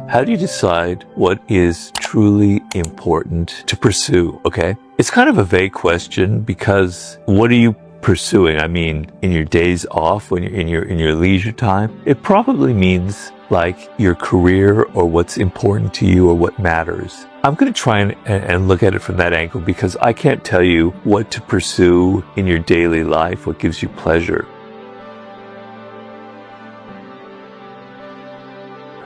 How do you decide what is truly important to pursue, okay? It's kind of a vague question because what are you pursuing? I mean, in your days off, when you're in your leisure time, it probably means like your career or what's important to you or what matters. I'm going to try and look at it from that angle because I can't tell you what to pursue in your daily life, what gives you pleasure.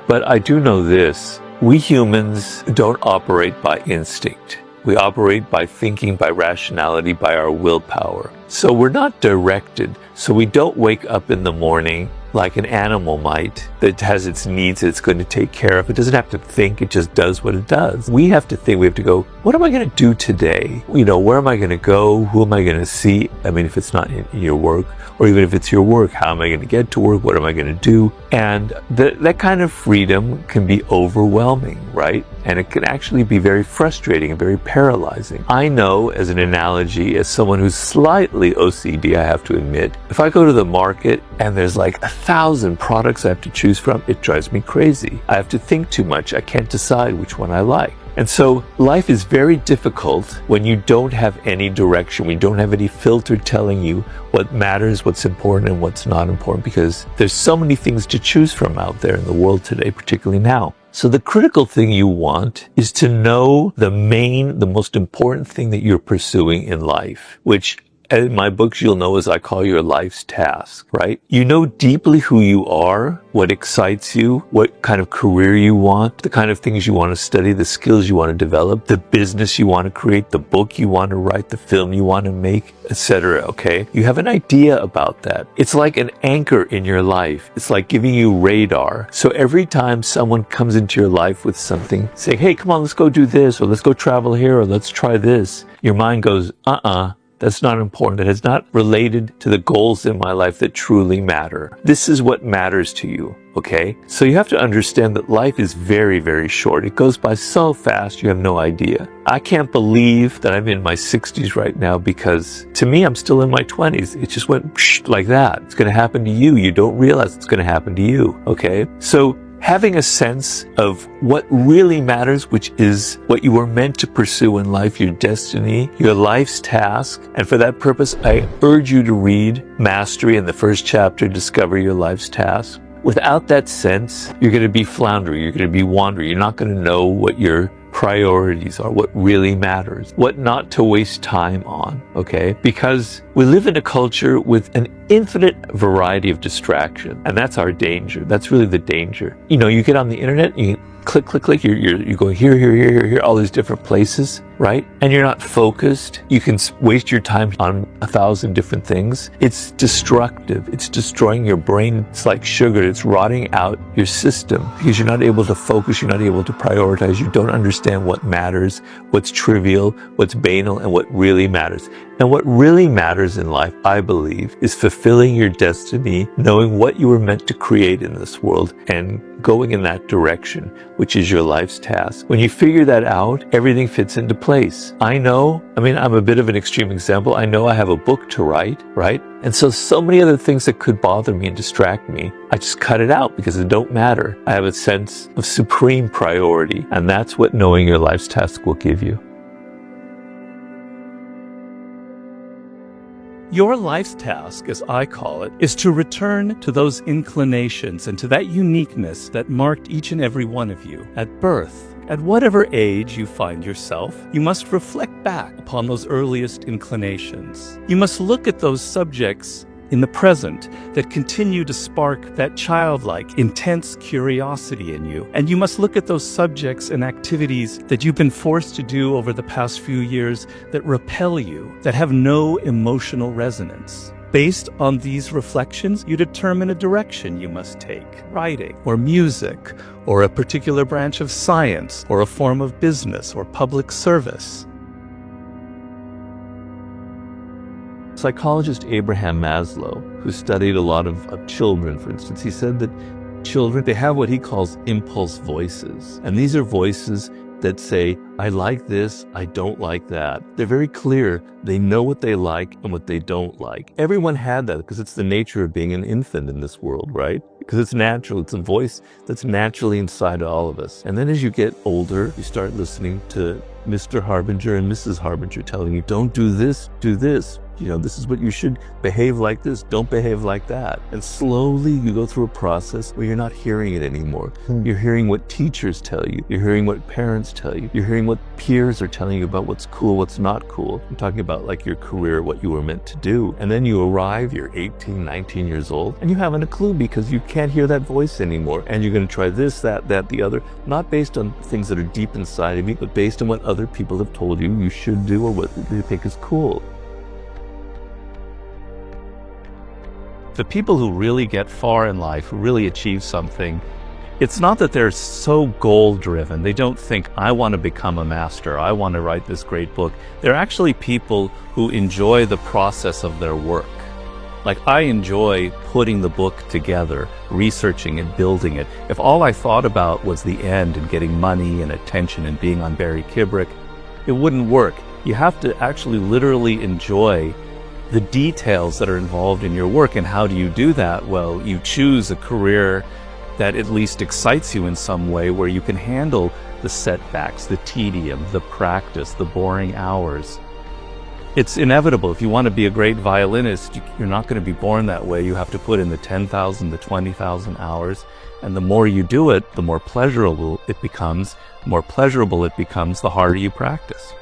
But I do know this, we humans don't operate by instinct. We operate by thinking, by rationality, by our willpower. So we're not directed. So we don't wake up in the morning like an animal might that has its needs that it's going to take care of. It doesn't have to think, it just does what it does. We have to think, we have to go, what am I going to do today? You know, where am I going to go? Who am I going to see? I mean, if it's not in your work, or even if it's your work, how am I going to get to work? What am I going to do? And that kind of freedom can be overwhelming, right? And it can actually be very frustrating and very paralyzing. I know, as an analogy, as someone who's slightly OCD, I have to admit, if I go to the market and there's like 1,000 products I have to choose from, it drives me crazy. I have to think too much. I can't decide which one I like. And so life is very difficult when you don't have any direction, when you don't have any filter telling you what matters, what's important, and what's not important, because there's so many things to choose from out there in the world today, particularly now. So the critical thing you want is to know the most important thing that you're pursuing in life, which in my books, you'll know as I call your life's task, right? You know deeply who you are, what excites you, what kind of career you want, the kind of things you want to study, the skills you want to develop, the business you want to create, the book you want to write, the film you want to make, etc. Okay? You have an idea about that. It's like an anchor in your life. It's like giving you radar. So every time someone comes into your life with something, saying, hey, come on, let's go do this, or let's go travel here, or let's try this, your mind goes, that's not important. That is not related to the goals in my life that truly matter. This is what matters to you, okay? So you have to understand that life is very, very short. It goes by so fast, you have no idea. I can't believe that I'm in my 60s right now because to me, I'm still in my 20s. It just went like that. It's going to happen to you. You don't realize it's going to happen to you, okay? So having a sense of what really matters, which is what you were meant to pursue in life, your destiny, your life's task. And for that purpose, I urge you to read Mastery in the first chapter, Discover Your Life's Task. Without that sense, you're going to be floundering, you're going to be wandering, you're not going to know what your priorities are, what really matters, what not to waste time on, okay? Because we live in a culture with an infinite variety of distraction, and that's our danger. That's really the danger. You know, you get on the internet, you click, click, click, you're going here, all these different places, right? And you're not focused. You can waste your time on 1,000 different things. It's destructive. It's destroying your brain. It's like sugar. It's rotting out your system because you're not able to focus. You're not able to prioritize. You don't understand what matters, what's trivial, what's banal, and what really matters. And what really matters in life, I believe, is fulfilling your destiny, knowing what you were meant to create in this world, and going in that direction, which is your life's task. When you figure that out, everything fits into place. I'm a bit of an extreme example. I know I have a book to write, right? And so many other things that could bother me and distract me, I just cut it out because it don't matter. I have a sense of supreme priority, and that's what knowing your life's task will give you. Your life's task, as I call it, is to return to those inclinations and to that uniqueness that marked each and every one of you at birth. At whatever age you find yourself, you must reflect back upon those earliest inclinations. You must look at those subjects in the present that continue to spark that childlike, intense curiosity in you. And you must look at those subjects and activities that you've been forced to do over the past few years that repel you, that have no emotional resonance. Based on these reflections, you determine a direction you must take: writing, or music, or a particular branch of science, or a form of business or public service. Psychologist Abraham Maslow, who studied a lot of children, for instance, he said that children, they have what he calls impulse voices. And these are voices that say, I like this, I don't like that. They're very clear. They know what they like and what they don't like. Everyone had that because it's the nature of being an infant in this world, right? because it's natural. It's a voice that's naturally inside all of us. And then as you get older, you start listening to Mr. Harbinger and Mrs. Harbinger telling you, don't do this, do this. This is what you should behave like this, don't behave like that. And slowly you go through a process where you're not hearing it anymore. You're hearing what teachers tell you. You're hearing what parents tell you. You're hearing what peers are telling you about what's cool, what's not cool. I'm talking about like your career, what you were meant to do. And then you arrive, you're 18, 19 years old, and you haven't a clue because you can't hear that voice anymore. And you're going to try this, that, the other, not based on things that are deep inside of you, but based on what other people have told you should do or what they think is cool. The people who really get far in life, who really achieve something, it's not that they're so goal-driven. They don't think, I want to become a master, I want to write this great book. They're actually people who enjoy the process of their work. Like, I enjoy putting the book together, researching and building it. If all I thought about was the end and getting money and attention and being on Barry Kubrick, it wouldn't work. You have to actually literally enjoy the details that are involved in your work. And how do you do that? Well, you choose a career that at least excites you in some way, where you can handle the setbacks, the tedium, the practice, the boring hours. It's inevitable. If you want to be a great violinist, you're not going to be born that way. You have to put in the 10,000, the 20,000 hours. And the more you do it, the more pleasurable it becomes. The more pleasurable it becomes, the harder you practice.